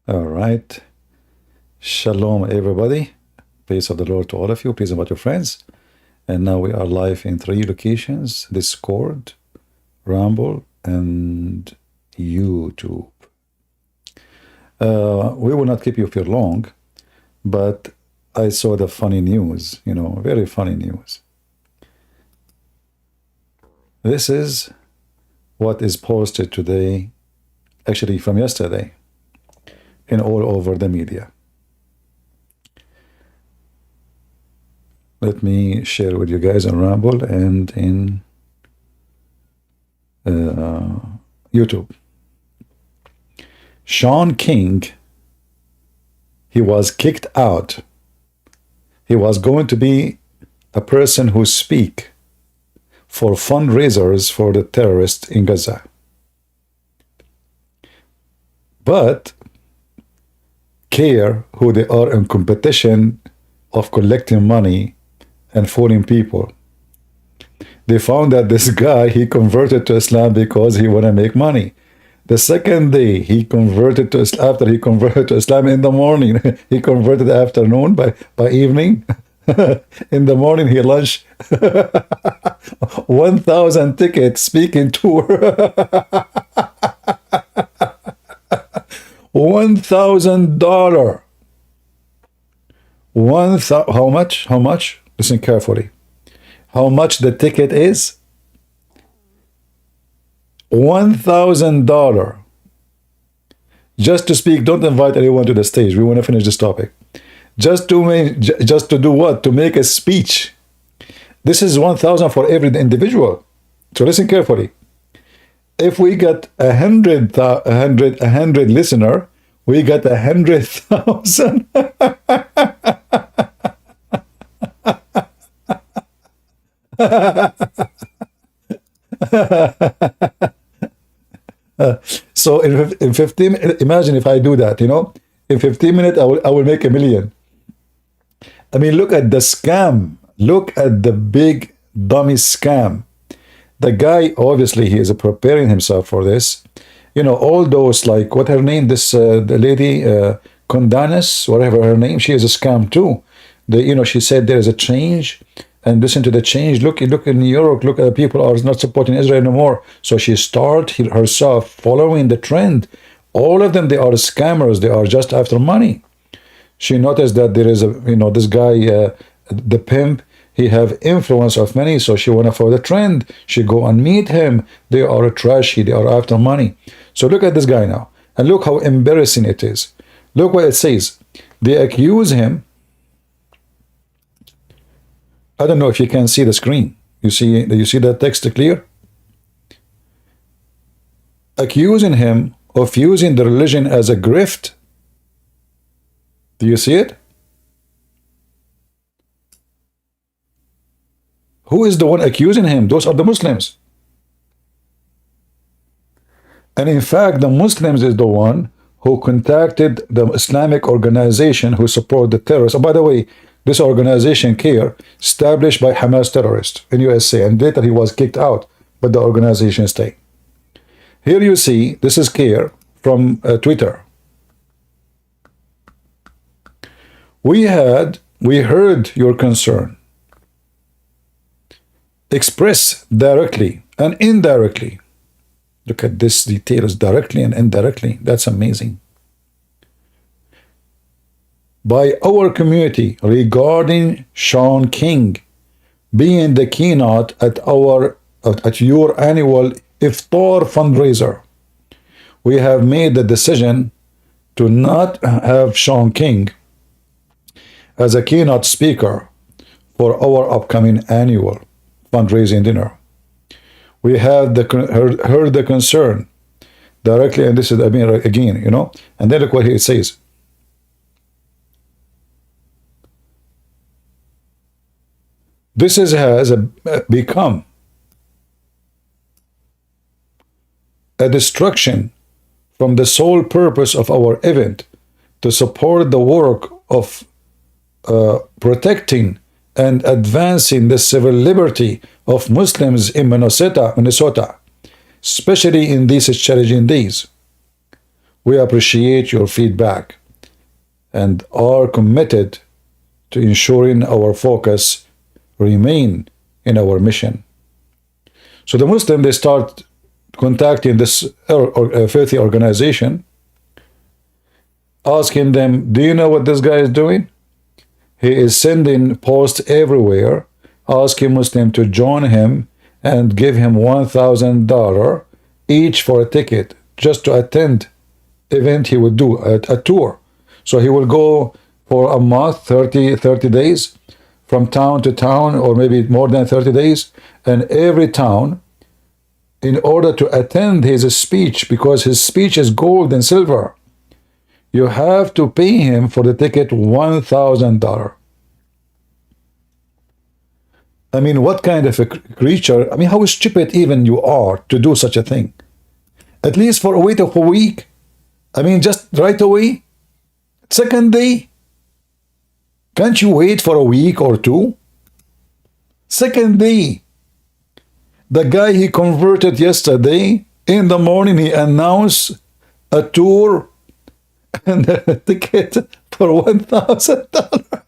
All right. Shalom, everybody. Peace of the Lord to all of you. Please invite your friends. And now we are live in 3 locations: Discord, Rumble, and YouTube. We will not keep you for long, but I saw the funny news, very funny news. This is what is posted today, actually from yesterday, in all over the media. Let me share with you guys on Rumble and in YouTube. Shaun King, he was kicked out. He was going to be a person who speak for fundraisers for the terrorists in Gaza. But care who they are in competition of collecting money and fooling people. They found that this guy, he converted to Islam because he want to make money. The second day he converted to Islam, after he converted to Islam in the morning, he converted afternoon, by evening. In the morning he launched 1,000 tickets speaking tour. $1,000. How much? How much? Listen carefully. How much the ticket is? $1,000. Just to speak. Don't invite anyone to the stage. We want to finish this topic. Just to do what? To make a speech. This is 1,000 for every individual. So listen carefully. If we got 100 listener, we got 100,000. So in 15, imagine if I do that, in 15 minutes I will make $1 million. I mean, look at the scam. Look at the big dummy scam. The guy, obviously, he is preparing himself for this. All those, like, what her name, this the lady, Condanis, whatever her name, she is a scam too. She said there is a change, and listen to the change. Look in New York, look at the people are not supporting Israel anymore. So she started herself following the trend. All of them, they are scammers. They are just after money. She noticed that there is this guy, the pimp, he have influence of many, so she wanna follow the trend. She go and meet him. They are trashy, they are after money. So look at this guy now, and look how embarrassing it is. Look what it says. They accuse him. I don't know if you can see the screen. You see that text clear? Accusing him of using the religion as a grift. Do you see it? Who is the one accusing him? Those are the Muslims. And in fact, the Muslims is the one who contacted the Islamic organization who support the terrorists. And by the way, this organization, CARE, established by Hamas terrorists in USA, and later he was kicked out, but the organization stayed. Here you see, this is CARE from Twitter. We heard your concern. Express directly and indirectly. Look at this details, directly and indirectly. That's amazing. By our community regarding Shaun King being the keynote at your annual iftar fundraiser. We have made the decision to not have Shaun King as a keynote speaker for our upcoming annual fundraising dinner. We have heard the concern directly, and this is, again, and then look what it says. This has become a distraction from the sole purpose of our event to support the work of protecting and advancing the civil liberty of Muslims in Minnesota, especially in these challenging days. We appreciate your feedback and are committed to ensuring our focus remain in our mission. So the Muslim, they start contacting this filthy organization, asking them, do you know what this guy is doing? He is sending posts everywhere, asking Muslim to join him and give him $1,000 each for a ticket just to attend event he would do, a tour. So he will go for a month, 30 days, from town to town, or maybe more than 30 days, and every town, in order to attend his speech, because his speech is gold and silver, you have to pay him for the ticket $1,000. I mean, what kind of a creature, I mean, how stupid even you are to do such a thing. At least for a wait of a week. I mean, just right away. Second day. Can't you wait for a week or two? Second day. The guy he converted yesterday, in the morning he announced a tour and a ticket for $1,000.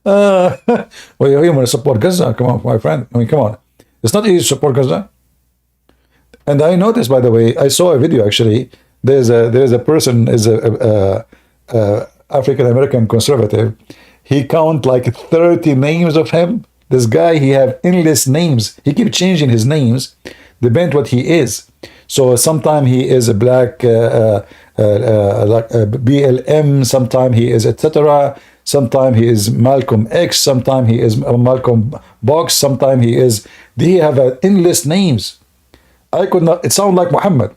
Well, you want to support Gaza? Come on, my friend. I mean, come on. It's not easy to support Gaza. And I noticed, by the way, I saw a video actually. There's a person, is a African American conservative. He count like 30 names of him. This guy, he have endless names. He keep changing his names, depend what he is. So sometimes he is a black like BLM. Sometimes he is etc. Sometimes he is Malcolm X. Sometimes he is Malcolm Box. Sometimes he is. They have endless names. I could not. It sounds like Mohammed.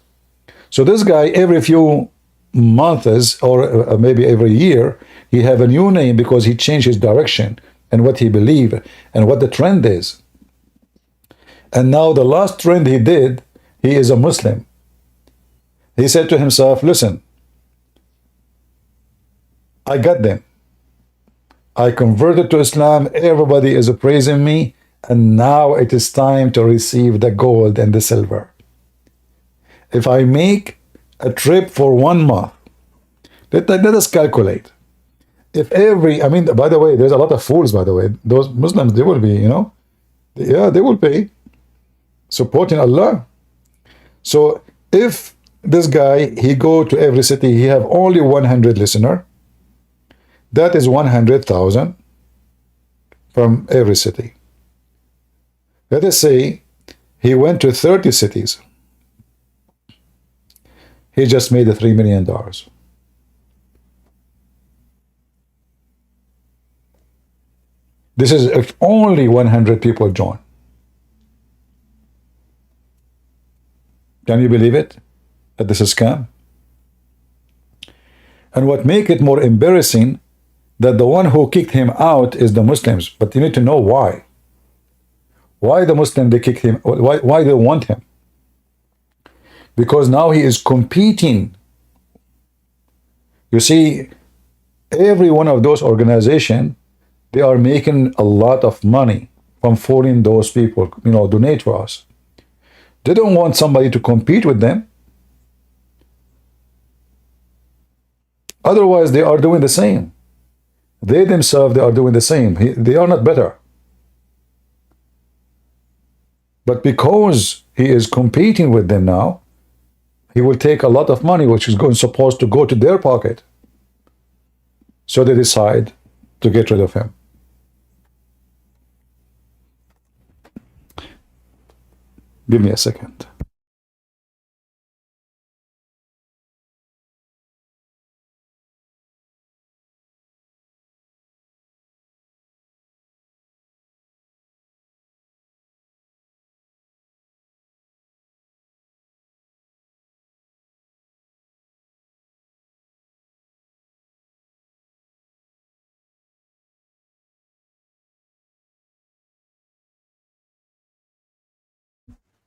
So this guy, every few months or maybe every year, he have a new name because he changed his direction and what he believed and what the trend is. And now the last trend he did, he is a Muslim. He said to himself, listen, I got them. I converted to Islam. Everybody is praising me. And now it is time to receive the gold and the silver. If I make a trip for 1 month, let us calculate. If every, I mean, by the way, there's a lot of fools, by the way. Those Muslims, they will be, you know, yeah, they will pay supporting Allah. So if this guy, he go to every city, he have only 100 listener, that is 100,000 from every city. Let us say he went to 30 cities. He just made $3 million. This is if only 100 people join. Can you believe it? That this is a scam? And what make it more embarrassing, that the one who kicked him out is the Muslims. But you need to know why. Why the Muslim, they kicked him? Why they want him? Because now he is competing. You see, every one of those organizations, they are making a lot of money from foreign those people, you know, donate for us. They don't want somebody to compete with them. Otherwise, they are doing the same. They themselves, they are doing the same. They are not better. But because he is competing with them now, he will take a lot of money, which is supposed to go to their pocket. So they decide to get rid of him. Give me a second.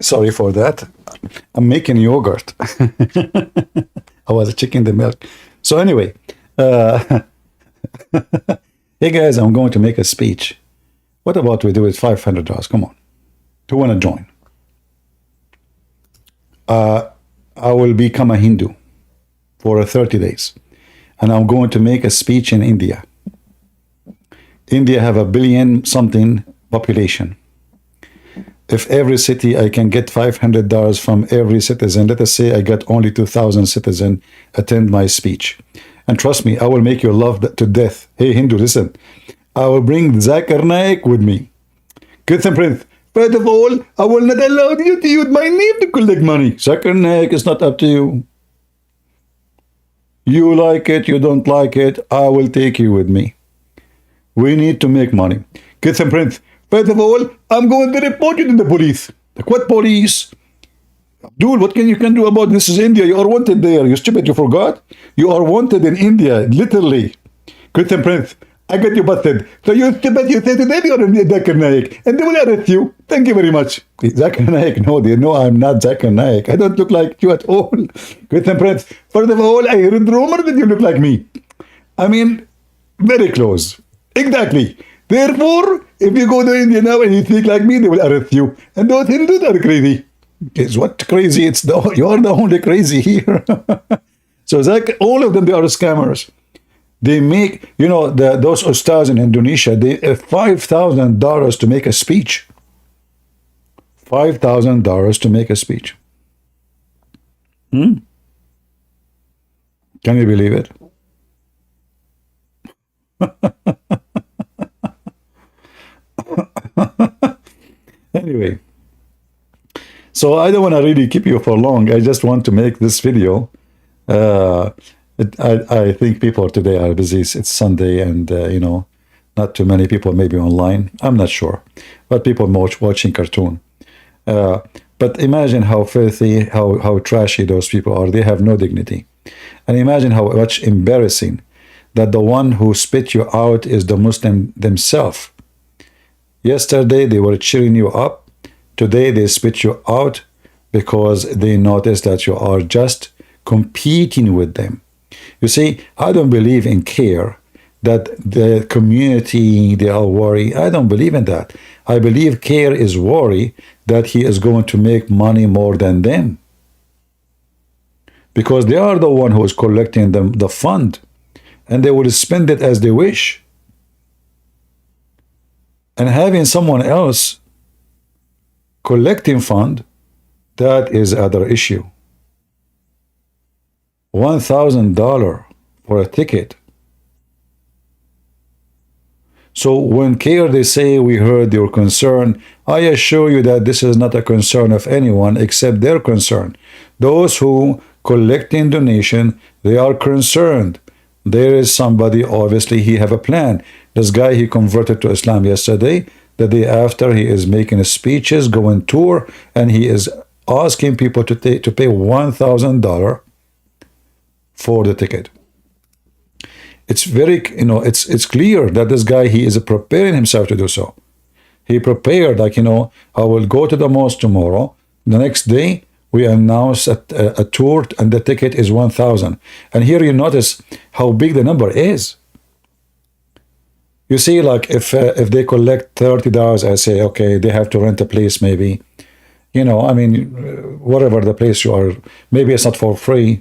Sorry for that. I'm making yogurt. I was checking the milk. So anyway, hey guys, I'm going to make a speech. What about we do it $500? Come on. Who want to join? I will become a Hindu for 30 days. And I'm going to make a speech in India. India have a billion something population. If every city I can get $500 from every citizen, let us say I got only 2,000 citizens attend my speech. And trust me, I will make you love to death. Hey Hindu, listen. I will bring Zakir Naik with me. Good Prince. First of all, I will not allow you to use my name to collect money. Zakir Naik, it's not up to you. You like it, you don't like it, I will take you with me. We need to make money. Good Prince. First of all, I'm going to report you to the police. Like, what police? Abdul, what you can do about this? Is India. You are wanted there. You stupid, you forgot? You are wanted in India, literally. Good Prince. I got you busted. So you stupid, you say today you're Zakir Naik, and they will arrest you. Thank you very much. Zakir Naik, no, they know I'm not Zakir Naik. I don't look like you at all. Good Prince. First of all, I heard rumor that you look like me. I mean, very close. Exactly. Therefore, if you go to India now and you think like me, they will arrest you. And those Hindus are crazy. It's what crazy? It's you are the only crazy here. So all of them, they are scammers. They make, you know, those ustads in Indonesia, they $5,000 to make a speech. $5,000 to make a speech. Can you believe it? Anyway, so I don't want to really keep you for long. I just want to make this video. I think people today are busy. It's Sunday, and you know, not too many people maybe online. I'm not sure, but people watching cartoon. But imagine how filthy, how trashy those people are. They have no dignity, and imagine how much embarrassing that the one who spit you out is the Muslim themselves. Yesterday they were cheering you up. Today they spit you out because they notice that you are just competing with them. You see, I don't believe in care, that the community, they are worried. I don't believe in that. I believe care is worry that he is going to make money more than them. Because they are the one who is collecting the fund, and they will spend it as they wish. And having someone else collecting fund, that is other issue. $1,000 for a ticket. So when CARE, they say, we heard your concern, I assure you that this is not a concern of anyone except their concern. Those who collecting donation, they are concerned. There is somebody, obviously he have a plan. This guy, he converted to Islam yesterday. The day after, he is making speeches, going tour, and he is asking people to pay $1,000 for the ticket. It's very, you know, it's clear that this guy, he is preparing himself to do so. He prepared, like, you know, I will go to the mosque tomorrow. The next day, we announce a tour, and the ticket is 1,000. And here you notice how big the number is. You see, like, if they collect $30, I say, okay, they have to rent a place maybe. You know, I mean, whatever the place you are, maybe it's not for free.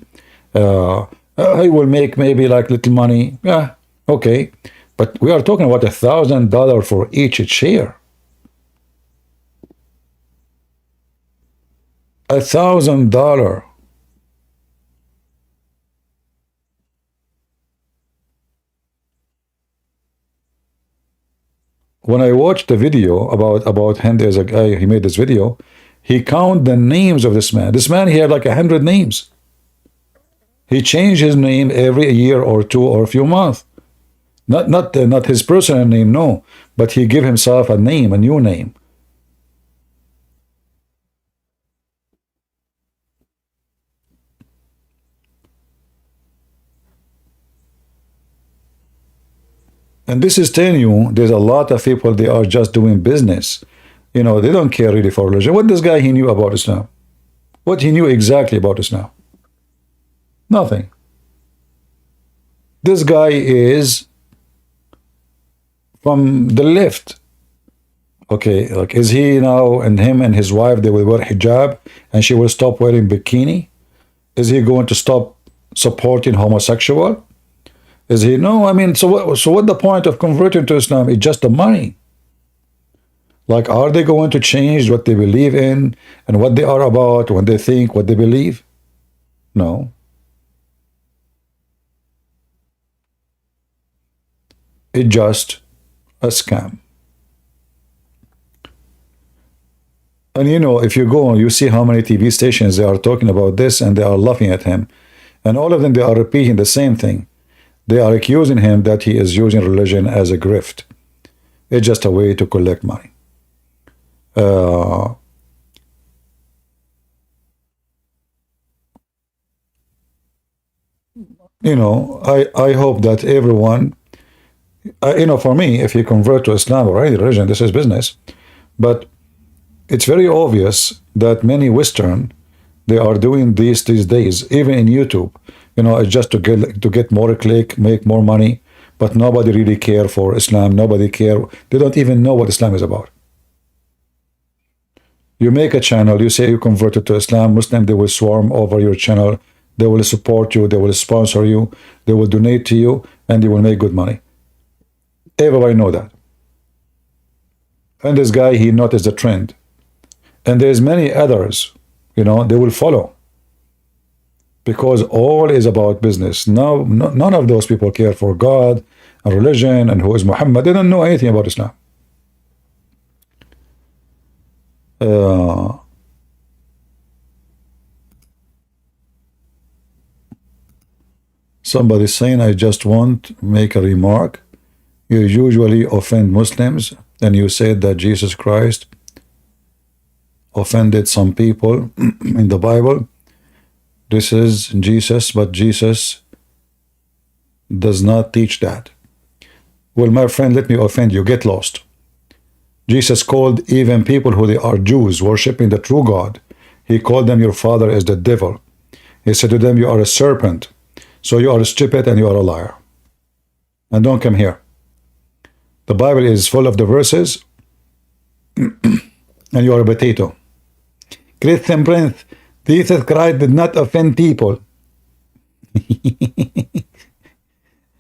I will make maybe like little money. Yeah, okay. But we are talking about $1,000 for each chair. $1,000. When I watched the video about him, there's a guy, he made this video. He counted the names of this man. This man, he had like 100 names. He changed his name every year or two or a few months. Not his personal name, no. But he gave himself a name, a new name. And this is telling you, there's a lot of people, they are just doing business. You know, they don't care really for religion. What this guy, he knew about Islam? What he knew exactly about Islam? Nothing. This guy is from the left. Okay, like is he now and him and his wife they will wear hijab and she will stop wearing bikini? Is he going to stop supporting homosexual? Is he no? I mean, so what the point of converting to Islam? It's just the money. Like, are they going to change what they believe in and what they are about when they think what they believe? No. It's just a scam. And you know, if you go and you see how many TV stations they are talking about this and they are laughing at him. And all of them, they are repeating the same thing. They are accusing him that he is using religion as a grift. It's just a way to collect money. You know, I hope that everyone, you know, for me, if you convert to Islam or any religion, this is business. But it's very obvious that many Western, they are doing these days, even in YouTube. You know, it's just to get more click, make more money. But nobody really care for Islam. Nobody care. They don't even know what Islam is about. You make a channel, you say you converted to Islam, Muslim, they will swarm over your channel, they will support you, they will sponsor you, they will donate to you, and they will make good money. Everybody know that. And this guy, he noticed the trend. And there's many others, you know, they will follow. Because all is about business. Now, none of those people care for God and religion and who is Muhammad. They don't know anything about Islam. Somebody saying, I just want to make a remark. You usually offend Muslims, and you said that Jesus Christ offended some people in the Bible. This is Jesus, but Jesus does not teach that. Well, my friend, let me offend you. Get lost. Jesus called even people who they are Jews, worshiping the true God. He called them, your father is the devil. He said to them, you are a serpent. So you are stupid and you are a liar. And don't come here. The Bible is full of the verses, and you are a potato. Christian Prince, Jesus Christ did not offend people.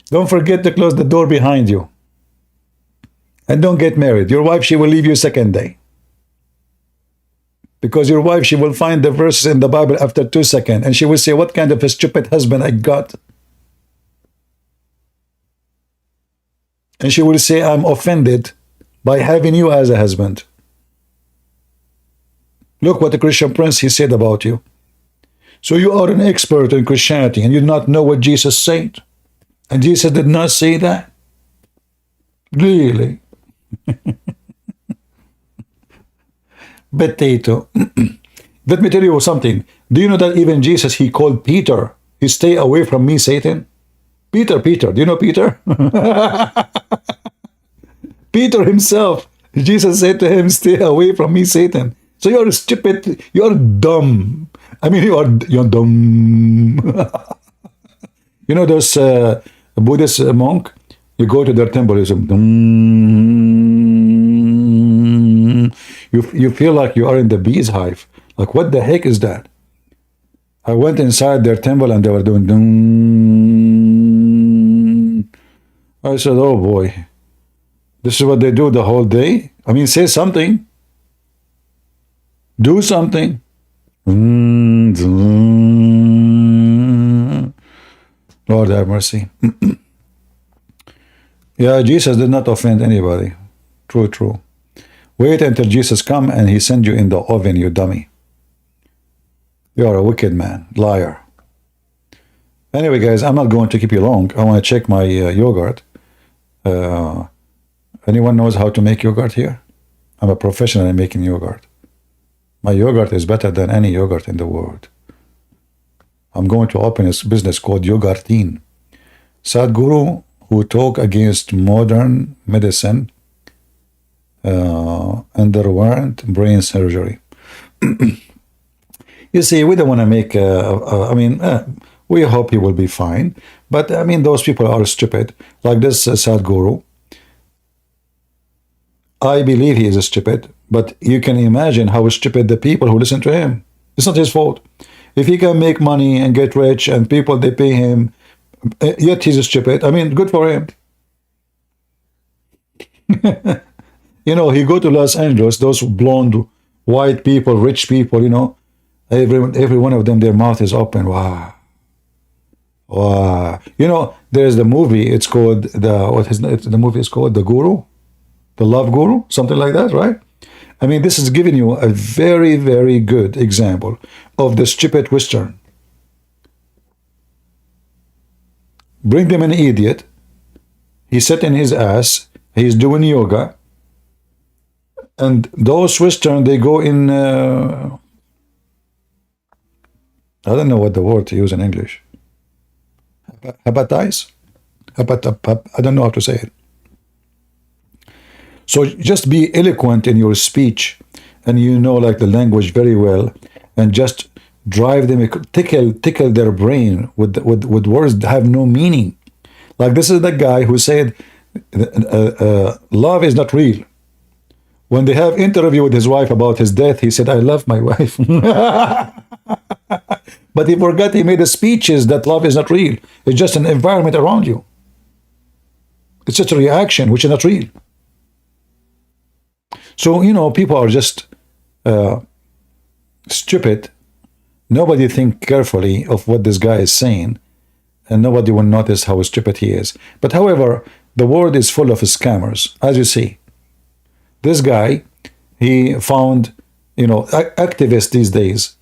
Don't forget to close the door behind you. And don't get married. Your wife, she will leave you second day. Because your wife, she will find the verses in the Bible after 2 seconds. And she will say, what kind of a stupid husband I got? And she will say, I'm offended by having you as a husband. Look what the Christian Prince, he said about you. So you are an expert in Christianity and you do not know what Jesus said. And Jesus did not say that. Really? Potato. Let me tell you something. Do you know that even Jesus, he called Peter, he stay away from me, Satan? Peter, do you know Peter? Peter himself, Jesus said to him, stay away from me, Satan. So you're stupid, you're dumb. I mean, you're dumb. You know those Buddhist monk? You go to their temple, you say, you feel like you are in the bee's hive. Like, what the heck is that? I went inside their temple and they were doing I said, oh boy, this is what they do the whole day? I mean, say something. Do something. Lord have mercy. Yeah, Jesus did not offend anybody. True. Wait until Jesus come and he send you in the oven, you dummy. You are a wicked man, liar. Anyway, guys, I'm not going to keep you long. I want to check my yogurt. Anyone knows how to make yogurt here? I'm a professional in making yogurt. My yogurt is better than any yogurt in the world. I'm going to open a business called Yogurtine. Sadhguru, who talk against modern medicine, underwent brain surgery. You see, we don't want to make, we hope he will be fine. But, I mean, those people are stupid. Like this Sadhguru. I believe he is stupid, but you can imagine how stupid the people who listen to him. It's not his fault. If he can make money and get rich and people, they pay him, yet he's stupid, I mean, good for him. You know, he go to Los Angeles, those blonde, white people, rich people, you know, every one of them, their mouth is open. Wow. Wow. You know, there's the movie, it's called, the movie is called The Guru? The Love Guru? Something like that, right? I mean, this is giving you a very, very good example of the stupid Western. Bring them an idiot. He's sitting his ass. He's doing yoga. And those Western, they go in, I don't know what the word to use in English. Hepatize? I don't know how to say it. So just be eloquent in your speech, and you know like the language very well, and just drive them, tickle their brain with words that have no meaning. Like this is the guy who said love is not real. When they have interview with his wife about his death, he said, I love my wife. But he forgot he made a speeches that love is not real. It's just an environment around you. It's just a reaction which is not real. So, you know, people are just stupid. Nobody think carefully of what this guy is saying, and nobody will notice how stupid he is. But however, the world is full of scammers, as you see. This guy, he found, you know, activists these days,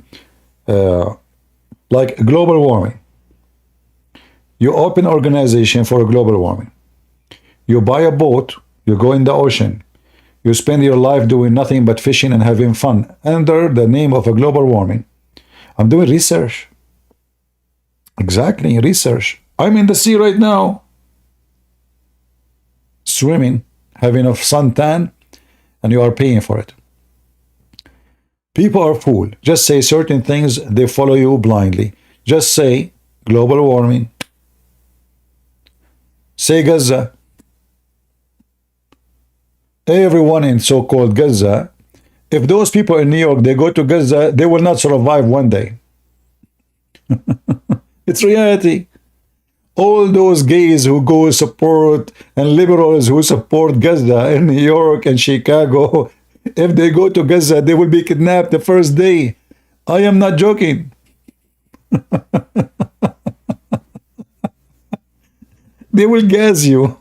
like global warming. You open organization for a global warming. You buy a boat, you go in the ocean. You spend your life doing nothing but fishing and having fun under the name of a global warming. I'm doing research. Exactly, research. I'm in the sea right now. Swimming, having a suntan, and you are paying for it. People are fooled. Just say certain things, they follow you blindly. Just say global warming. Say Gaza. Everyone in so-called Gaza, if those people in New York, they go to Gaza, they will not survive one day. It's reality. All those gays who go support and liberals who support Gaza in New York and Chicago, if they go to Gaza, they will be kidnapped the first day. I am not joking. They will gas you.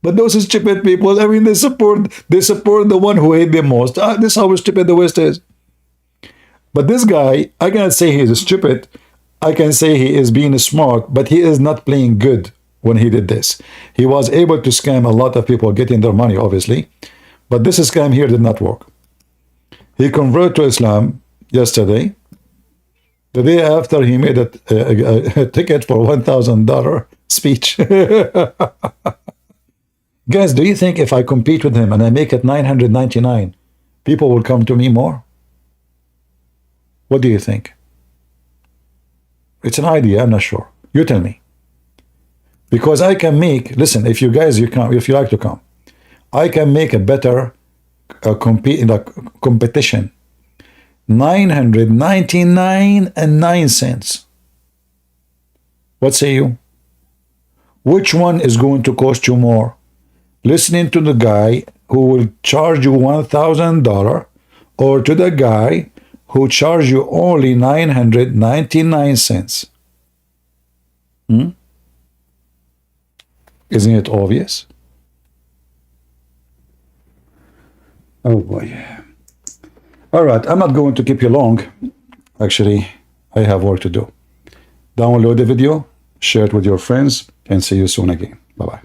But those stupid people, I mean, they support the one who hate them most. This is how stupid the West is. But this guy, I cannot say he is stupid. I can say he is being smart, but he is not playing good when he did this. He was able to scam a lot of people getting their money, obviously. But this scam here did not work. He converted to Islam yesterday. The day after, he made a ticket for $1,000 speech. Guys, do you think if I compete with him and I make it 999, people will come to me more? What do you think? It's an idea, I'm not sure. You tell me. Because I can make, listen, if you guys, if you like to come, I can make a better competition. 999 and 9 cents. What say you? Which one is going to cost you more? Listening to the guy who will charge you $1,000 or to the guy who charge you only 999 cents? Isn't it obvious? Oh boy. All right, I'm not going to keep you long. Actually, I have work to do. Download the video, share it with your friends, and see you soon again. Bye-bye.